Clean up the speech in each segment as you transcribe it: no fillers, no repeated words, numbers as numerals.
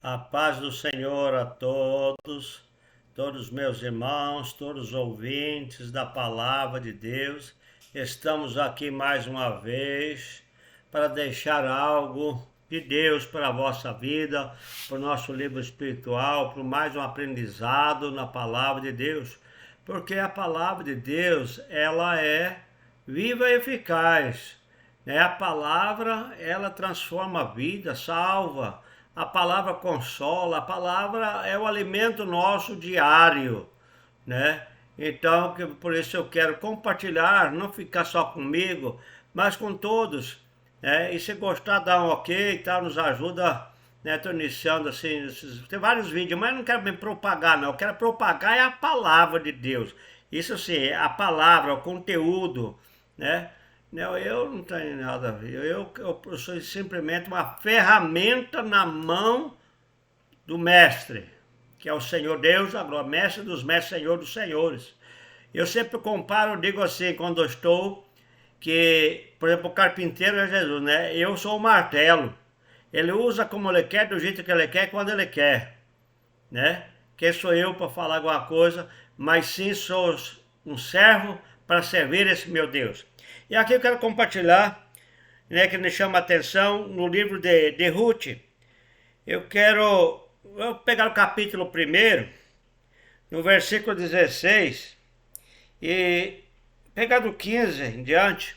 A paz do Senhor a todos, todos meus irmãos, todos os ouvintes da palavra de Deus. Estamos aqui mais uma vez para deixar algo de Deus para a vossa vida, para o nosso livro espiritual, para mais um aprendizado na palavra de Deus. Porque a palavra de Deus, ela é viva e eficaz. A palavra, ela transforma a vida, salva. A palavra consola, a palavra é o alimento nosso diário, né? Então, por isso eu quero compartilhar, não ficar só comigo, mas com todos, né? E se gostar, dá um ok, tá? Nos ajuda, né? Estou iniciando assim, tem vários vídeos, mas não quero me propagar, não. Eu quero propagar é a palavra de Deus. Isso sim, a palavra, o conteúdo, né? Não, eu não tenho nada a ver. Eu sou simplesmente uma ferramenta na mão do mestre, que é o Senhor Deus, agora mestre dos mestres, Senhor dos senhores. Eu sempre comparo, digo assim, quando eu estou, que, por exemplo, o carpinteiro é Jesus, né? Eu sou o martelo. Ele usa como ele quer, do jeito que ele quer, quando ele quer, né? Quem sou eu para falar alguma coisa, mas sim sou um servo para servir esse meu Deus. E aqui eu quero compartilhar, né, que me chama a atenção no livro de Ruth. Eu vou pegar o capítulo 1, no versículo 16, e pegar do 15 em diante,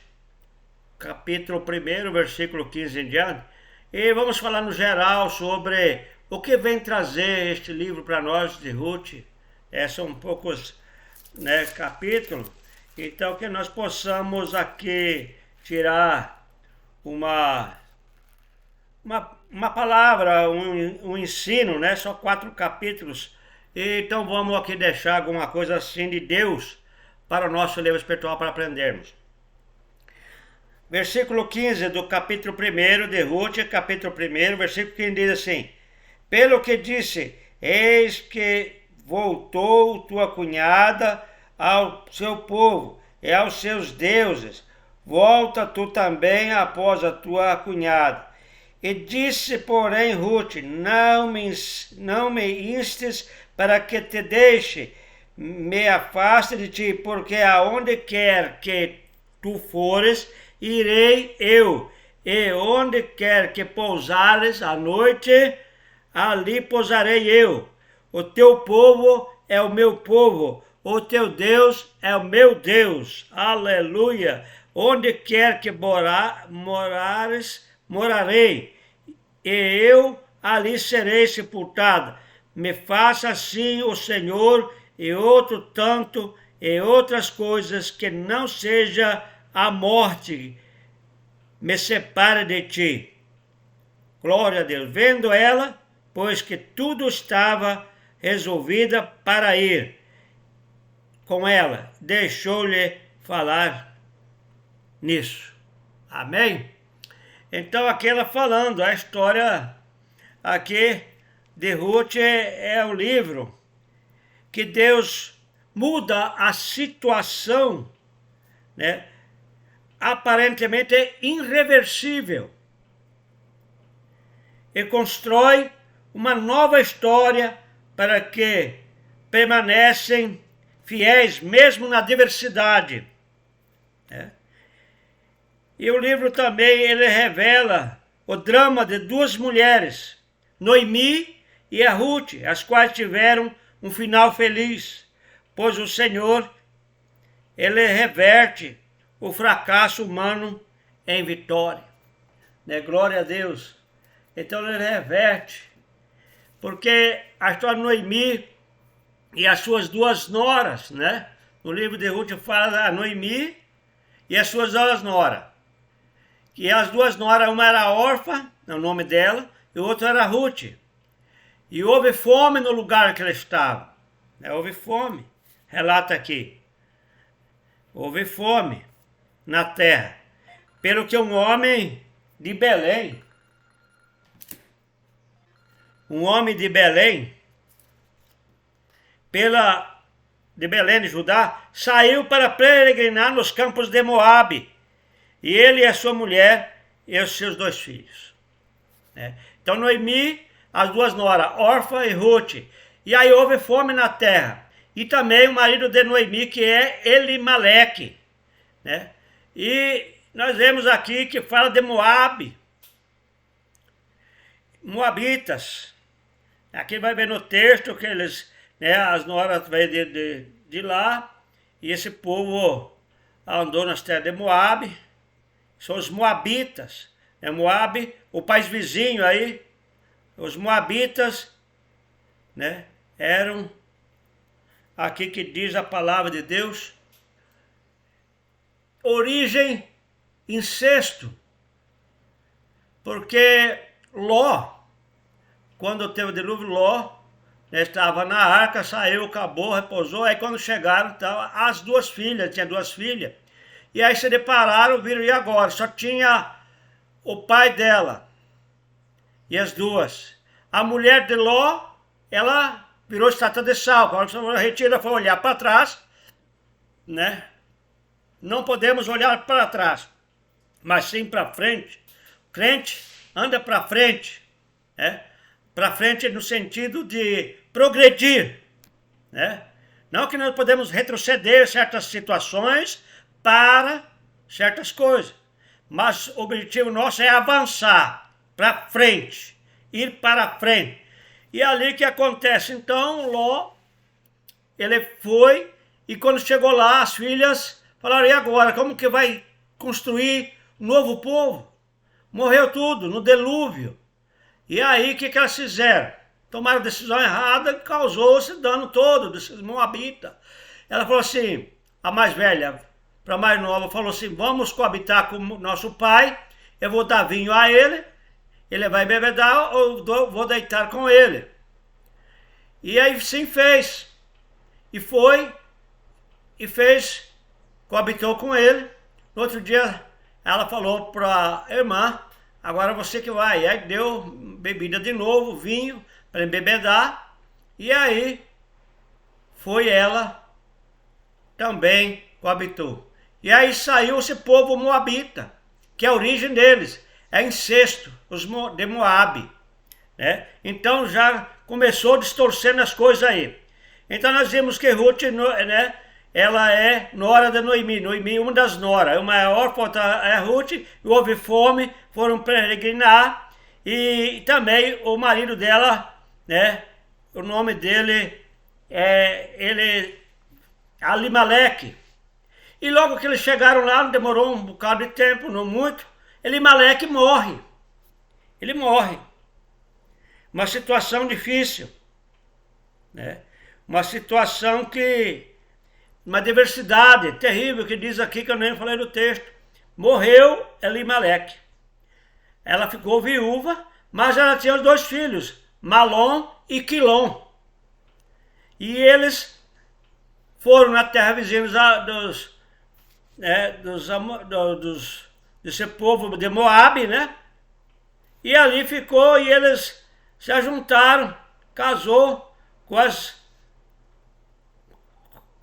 capítulo 1, versículo 15 em diante, e vamos falar no geral sobre o que vem trazer este livro para nós de Ruth. São poucos, né, capítulos. Então, que nós possamos aqui tirar uma palavra, um ensino, né? Só 4 capítulos. Então, vamos aqui deixar alguma coisa assim de Deus para o nosso livro espiritual para aprendermos. Versículo 15 do capítulo 1 de Ruth, capítulo 1, versículo 15 diz assim: Pelo que disse, eis que voltou tua cunhada ao seu povo e aos seus deuses. Volta tu também após a tua cunhada. E disse, porém, Ruth: não me instes para que te deixe, me afaste de ti, porque aonde quer que tu fores, irei eu, e onde quer que pousares à noite, ali pousarei eu. O teu povo é o meu povo, o teu Deus é o meu Deus. Aleluia! Onde quer que morares, morarei, e eu ali serei sepultado. Me faça assim o Senhor, e outro tanto, e outras coisas, que não seja a morte me separe de ti. Glória a Deus. Vendo ela, pois que tudo estava resolvida para ir com ela, deixou-lhe falar nisso. Amém? Então aqui ela falando, a história aqui de Ruth é o livro que Deus muda a situação, né? Aparentemente irreversível, e constrói uma nova história para que permanecem fiéis mesmo na diversidade. E o livro também ele revela o drama de 2 mulheres, Noemi e a Ruth, as quais tiveram um final feliz, pois o Senhor ele reverte o fracasso humano em vitória. Né? Glória a Deus. Então ele reverte, porque a história de Noemi e as suas 2 noras, né? No livro de Ruth fala da Noemi e as suas 2 noras. E as 2 noras, uma era órfã, é o nome dela, e o outro era Ruth. E houve fome no lugar que ela estava. Houve fome, relata aqui. Houve fome na terra, pelo que um homem de Belém, de Belém de Judá, saiu para peregrinar nos campos de Moabe, e ele e a sua mulher e os seus 2 filhos. Então Noemi as duas noras, Orfa e Ruth. E aí houve fome na terra. E também o marido de Noemi, que é Elimeleque, né? E nós vemos aqui que fala de Moabe, Moabitas. Aqui vai ver no texto que eles, né, as noras vêm de lá, e esse povo andou nas terras de Moabe, são os Moabitas. É Moabe, o país vizinho aí, os Moabitas, né, eram, aqui que diz a palavra de Deus, origem incesto, porque Ló, quando teve o dilúvio, Ló, né, estava na arca, saiu, acabou, repousou, aí quando chegaram, então, as duas filhas, tinha duas filhas, e aí se depararam, viram, e agora? Só tinha o pai dela e as duas. A mulher de Ló, ela virou estátua de sal. Quando a gente foi olhar para trás, né? Não podemos olhar para trás, mas sim para frente. O crente anda para frente, né? Para frente no sentido de progredir, né? Não que nós podemos retroceder certas situações para certas coisas, mas o objetivo nosso é avançar para frente, ir para frente. E ali que acontece, então, Ló, ele foi, e quando chegou lá, as filhas falaram, e agora, como que vai construir um novo povo? Morreu tudo, no dilúvio. E aí, o que elas fizeram? Tomaram decisão errada, causou esse dano todo desses moabitas. Ela falou assim, a mais velha para a mais nova, falou assim, vamos coabitar com o nosso pai, eu vou dar vinho a ele, ele vai bebedar, eu vou deitar com ele. E aí sim fez. E foi, e fez, coabitou com ele. No outro dia, ela falou para a irmã, agora você que vai. E aí deu bebida de novo, vinho, para embebedar. E aí, foi ela também coabitou. E aí saiu esse povo moabita, que é a origem deles, é incesto, os de Moabe, né? Então já começou distorcendo as coisas aí. Então nós vimos que Ruth, né, ela é nora de Noemi, Noemi uma das noras, uma é órfã, outra é Ruth, e houve fome, foram peregrinar, e também o marido dela, né, o nome dele é Elimeleque. E logo que eles chegaram lá, não demorou um bocado de tempo, não muito, Elimeleque morre. Ele morre. Uma situação difícil, né? Uma situação que, uma diversidade terrível, que diz aqui, que eu nem falei no texto. Morreu Elimeleque. Ela ficou viúva, mas ela tinha os dois filhos, Malom e Quilom. E eles foram na terra vizinha desse povo de Moabe, né? E ali ficou, e eles se ajuntaram, casou com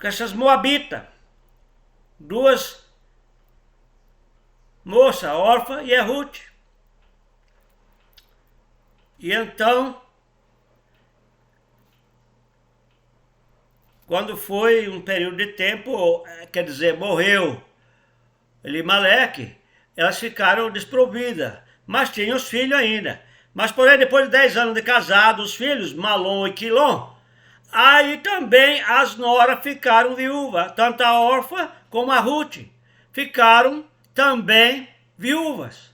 essas moabitas, duas moças, a Orfa e a Ruth. E então, quando foi um período de tempo, quer dizer, morreu Elimeleque, elas ficaram desprovidas, mas tinham os filhos ainda. Mas porém, depois de 10 anos de casado, os filhos, Malom e Quilom, aí também as noras ficaram viúvas, tanto a Orfa como a Ruth ficaram também viúvas.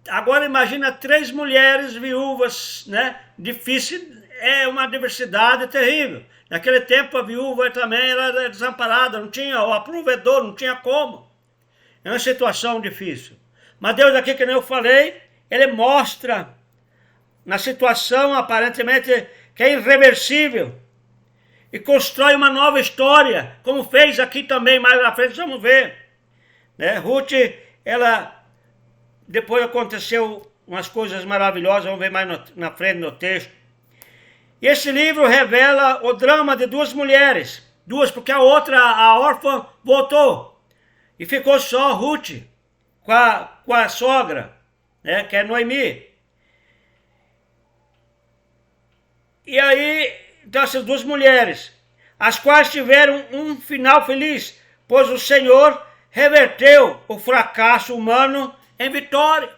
Agora imagina 3 mulheres viúvas, né? Difícil, é uma diversidade terrível. Naquele tempo a viúva também era desamparada, não tinha o provedor, não tinha como. É uma situação difícil. Mas Deus aqui, que nem eu falei, ele mostra na situação aparentemente que é irreversível e constrói uma nova história, como fez aqui também mais na frente, vamos ver. Né? Ruth, ela, depois aconteceu umas coisas maravilhosas, vamos ver mais na frente no texto. E esse livro revela o drama de 2 mulheres, porque a outra, a órfã, voltou. E ficou só Ruth com a sogra, né, que é Noemi. E aí, então essas duas mulheres, as quais tiveram um final feliz, pois o Senhor reverteu o fracasso humano em vitória.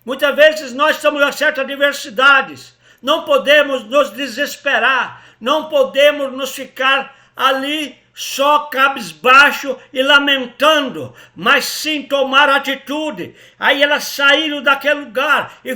Muitas vezes nós estamos em certas adversidades, não podemos nos desesperar, não podemos nos ficar ali só cabisbaixo e lamentando, mas sim tomar atitude. Aí elas saíram daquele lugar e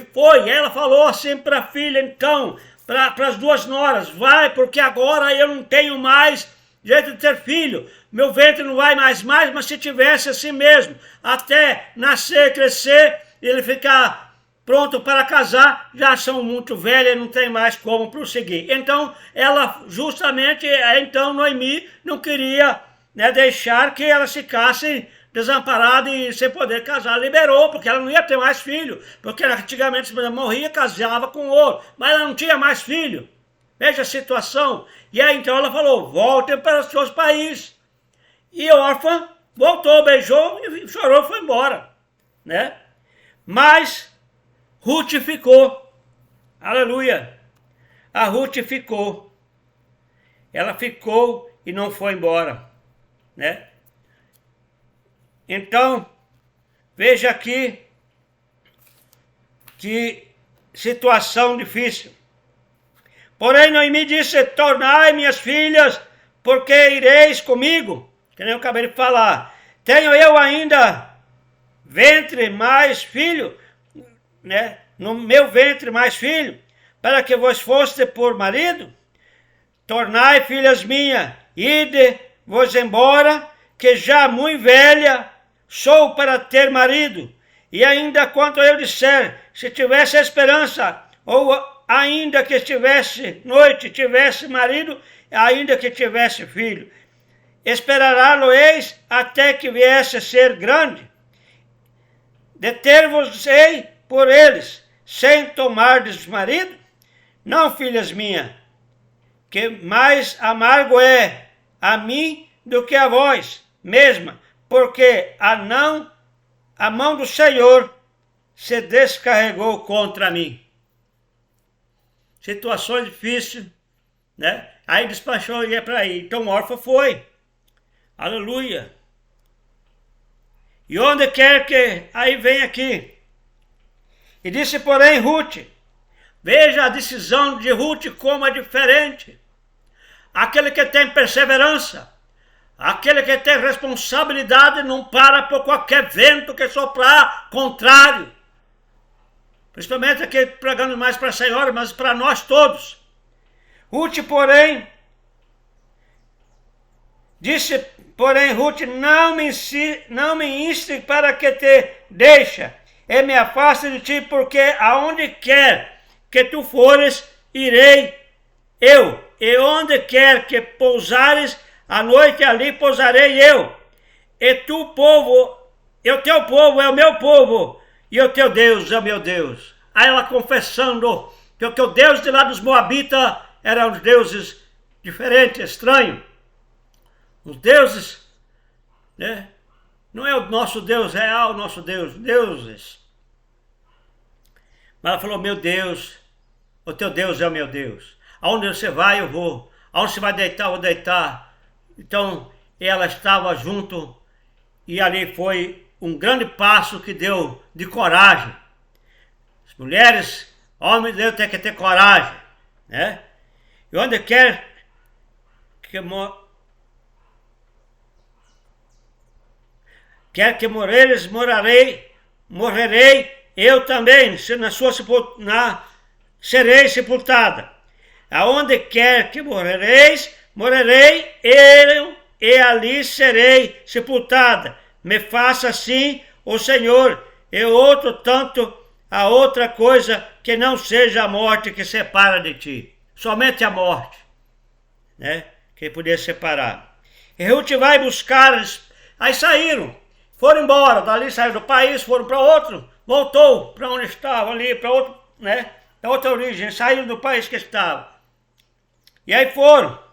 ela falou assim para a filha, então, para as duas noras, vai, porque agora eu não tenho mais jeito de ter filho, meu ventre não vai mais, mas se tivesse assim mesmo, até nascer, crescer, ele ficar pronto para casar, já são muito velhas, não tem mais como prosseguir. Então, ela justamente, então Noemi não queria, né, deixar que elas ficassem desamparada e sem poder casar, liberou, porque ela não ia ter mais filho, porque antigamente se morria, casava com outro, mas ela não tinha mais filho. Veja a situação. E aí então ela falou, voltem para os seus países. E a órfã voltou, beijou e chorou e foi embora, né? Mas Ruth ficou. Aleluia. A Ruth ficou. Ela ficou e não foi embora, né? Então, veja aqui que situação difícil. Porém, Noemi disse, tornai minhas filhas, porque ireis comigo. Que nem eu acabei de falar. Tenho eu ainda ventre mais filho, né? No meu ventre mais filho, para que vos foste por marido? Tornai, filhas minhas, ide vos embora, que já muito velha sou para ter marido. E ainda quanto eu disser, se tivesse esperança, ou ainda que estivesse noite, tivesse marido, ainda que tivesse filho, esperará-lo-eis até que viesse a ser grande. Deter-vos-ei por eles, sem tomardes marido? Não, filhas minhas, que mais amargo é a mim do que a vós mesma, porque a mão do Senhor se descarregou contra mim. Situações difíceis, né? Aí despachou e ia para aí. Então órfã foi. Aleluia. E onde quer que... Aí vem aqui. E disse, porém, Ruth, veja a decisão de Ruth como é diferente. Aquele que tem perseverança, aquele que tem responsabilidade, não para por qualquer vento que soprar contrário. Principalmente aqui pregando mais para a senhora, mas para nós todos. Ruth, porém, disse, porém, Ruth, não me inste para que te deixe e me afaste de ti, porque aonde quer que tu fores, irei eu. E onde quer que pousares, à noite ali pousarei eu. E tu, povo, e o teu povo é o meu povo, e o teu Deus é o meu Deus. Aí ela confessando que o Deus de lá dos Moabitas eram os deuses diferentes, estranhos. Os deuses, né? Não é o nosso Deus real, o nosso Deus, deuses. Mas ela falou, meu Deus, o teu Deus é o meu Deus. Aonde você vai, eu vou. Aonde você vai deitar, eu vou deitar. Então, ela estava junto e ali foi um grande passo que deu de coragem. As mulheres, homens de Deus, tem que ter coragem, né? E onde quer que moreres, morrerei eu também, na sua serei sepultada. Aonde quer que morrereis, morrerei eu, e ali serei sepultada. Me faça assim o Senhor, e outro tanto a outra coisa que não seja a morte que separa de ti. Somente a morte, né? Que podia separar. E Ruth vai buscar, aí saíram, foram embora, dali saíram do país, foram para outro, voltou para onde estava ali, para outro, né? Da outra origem, saíram do país que estava. E aí foram.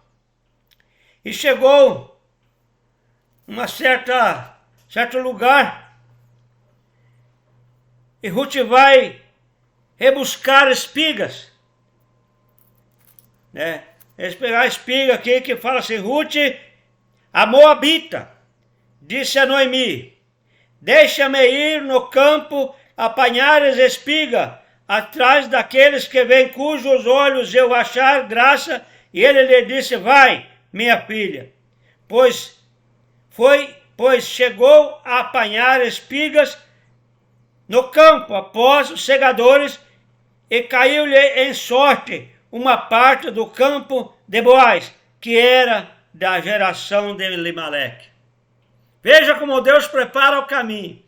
E chegou uma certo lugar. E Ruth vai rebuscar espigas. né? Eles pegaram a espiga aqui que fala assim, Ruth, a Moabita, disse a Noemi, deixa-me ir no campo apanhar as espigas atrás daqueles que vêm cujos olhos eu achar graça. E ele lhe disse, vai, minha filha, pois chegou a apanhar espigas no campo após os segadores e caiu-lhe em sorte uma parte do campo de Boaz, que era da geração de Elimeleque. Veja como Deus prepara o caminho.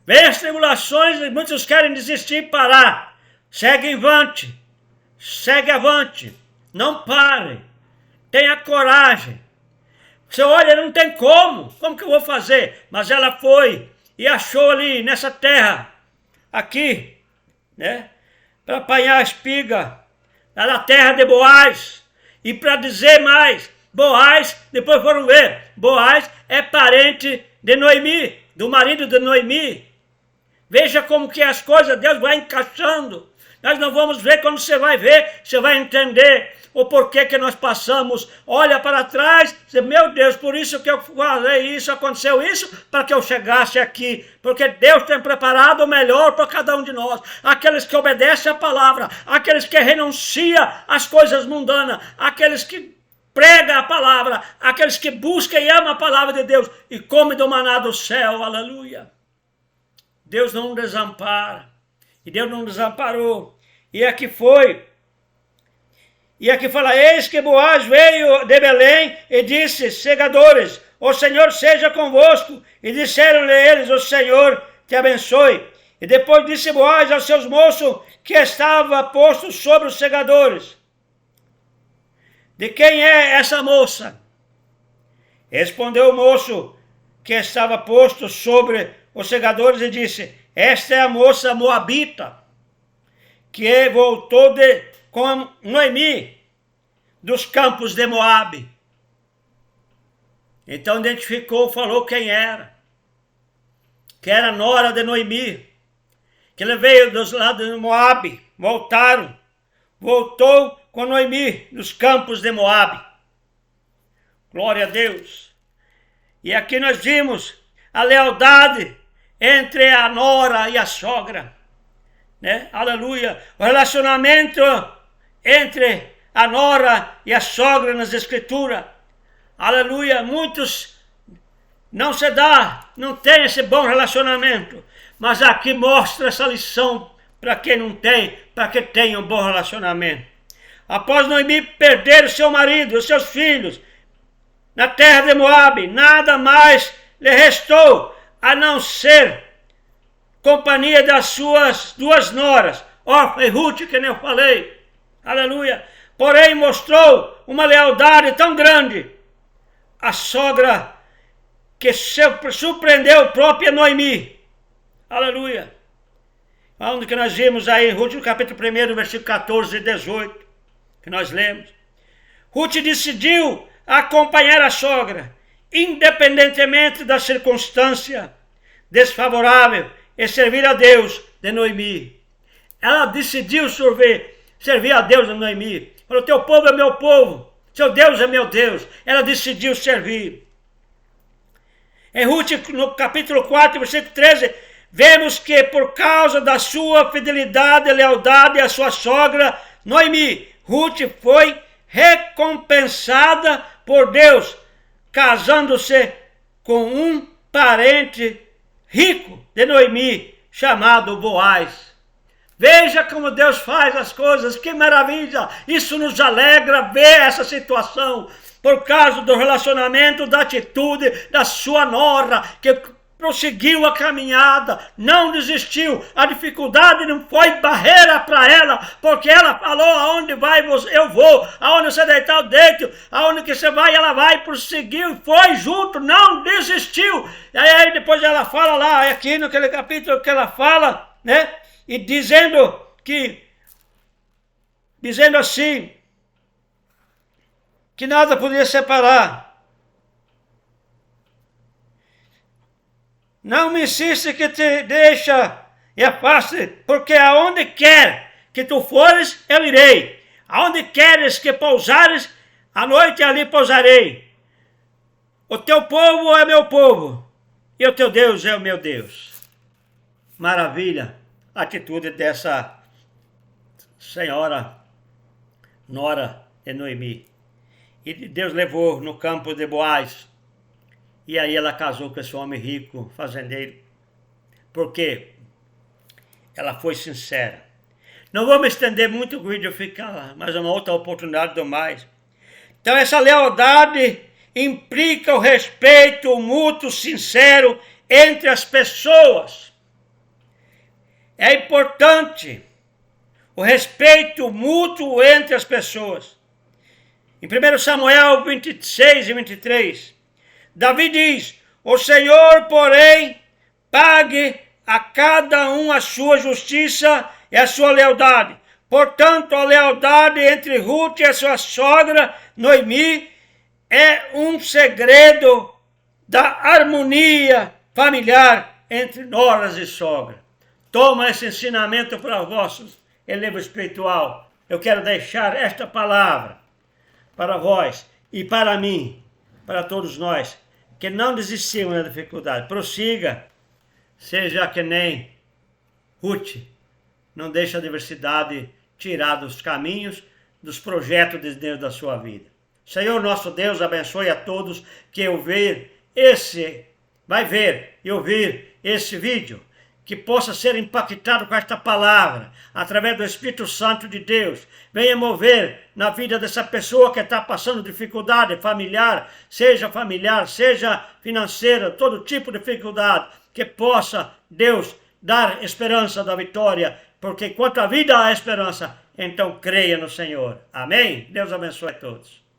Vem as tribulações e muitos querem desistir e parar. Segue avante. Segue avante. Não pare. Tenha coragem. Você olha, não tem como. Como que eu vou fazer? Mas ela foi e achou ali nessa terra, aqui, né? Para apanhar a espiga, lá na terra de Boaz. E para dizer mais, Boaz, depois foram ver, Boaz é parente de Noemi, do marido de Noemi. Veja como que as coisas, Deus vai encaixando. Nós não vamos ver, quando você vai ver, você vai entender o porquê que nós passamos. Olha para trás, diz, meu Deus, por isso que eu falei isso, aconteceu isso, para que eu chegasse aqui. Porque Deus tem preparado o melhor para cada um de nós. Aqueles que obedecem a palavra, aqueles que renunciam às coisas mundanas, aqueles que pregam a palavra, aqueles que buscam e amam a palavra de Deus e comem do maná do céu, aleluia. Deus não desampara. E Deus não desamparou. E aqui foi. E aqui fala, eis que Boaz veio de Belém e disse, segadores, o Senhor seja convosco. E disseram-lhe eles, o Senhor te abençoe. E depois disse Boaz aos seus moços que estava posto sobre os segadores. De quem é essa moça? Respondeu o moço que estava posto sobre os segadores e disse, esta é a moça moabita, que voltou com Noemi, dos campos de Moabe. Então identificou, falou quem era. Que era nora de Noemi, que ele veio dos lados de Moabe, voltou com Noemi, dos campos de Moabe. Glória a Deus. E aqui nós vimos a lealdade entre a nora e a sogra, né? Aleluia. O relacionamento entre a nora e a sogra nas escrituras. Aleluia. Muitos não se dá, não tem esse bom relacionamento. Mas aqui mostra essa lição para quem não tem, para que tenha um bom relacionamento. Após Noemi perder o seu marido, os seus filhos, na terra de Moabe, nada mais lhe restou a não ser companhia das suas duas noras, Orfa e Ruth, que nem eu falei. Aleluia. Porém mostrou uma lealdade tão grande a sogra que surpreendeu a própria Noemi. Aleluia. Onde que nós vimos aí, Ruth, no capítulo 1, versículo 14 e 18, que nós lemos. Ruth decidiu acompanhar a sogra, independentemente da circunstância desfavorável, e servir a Deus de Noemi. Ela decidiu servir a Deus de Noemi. Falou, teu povo é meu povo, seu Deus é meu Deus. Ela decidiu servir. Em Ruth, no capítulo 4, versículo 13, vemos que por causa da sua fidelidade e lealdade à sua sogra, Noemi, Ruth foi recompensada por Deus, casando-se com um parente rico de Noemi, chamado Boaz. Veja como Deus faz as coisas, que maravilha! Isso nos alegra ver essa situação, por causa do relacionamento, da atitude da sua nora, que prosseguiu a caminhada, não desistiu. A dificuldade não foi barreira para ela, porque ela falou, aonde vai eu vou, aonde você deitar eu deito, aonde que você vai, ela vai, prosseguiu, foi junto, não desistiu. E aí depois ela fala lá, aqui naquele capítulo que ela fala, né, e dizendo assim, que nada podia separar. Não me insiste que te deixa e afaste, porque aonde quer que tu fores, eu irei. Aonde queres que pousares, à noite ali pousarei. O teu povo é meu povo, e o teu Deus é o meu Deus. Maravilha a atitude dessa senhora nora de Noemi. E Deus levou no campo de Boaz. E aí ela casou com esse homem rico, fazendeiro. Por quê? Ela foi sincera. Não vou me estender muito, o vídeo fica lá, mas uma outra oportunidade do mais. Então essa lealdade implica o respeito mútuo, sincero entre as pessoas. É importante o respeito mútuo entre as pessoas. Em 1 Samuel 26 e 23, Davi diz: o Senhor, porém, pague a cada um a sua justiça e a sua lealdade. Portanto, a lealdade entre Ruth e a sua sogra, Noemi, é um segredo da harmonia familiar entre noras e sogra. Toma esse ensinamento para vossos elevo espiritual. Eu quero deixar esta palavra para vós e para mim, para todos nós, que não desistimos da dificuldade. Prossiga, seja que nem Ruth, não deixe a adversidade tirar dos caminhos, dos projetos de Deus da sua vida. Senhor nosso Deus, abençoe a todos que vai ver e ouvir esse vídeo, que possa ser impactado com esta palavra, através do Espírito Santo de Deus. Venha mover na vida dessa pessoa que está passando dificuldade familiar, seja financeira, todo tipo de dificuldade, que possa Deus dar esperança da vitória, porque enquanto a vida há esperança, então creia no Senhor. Amém? Deus abençoe a todos.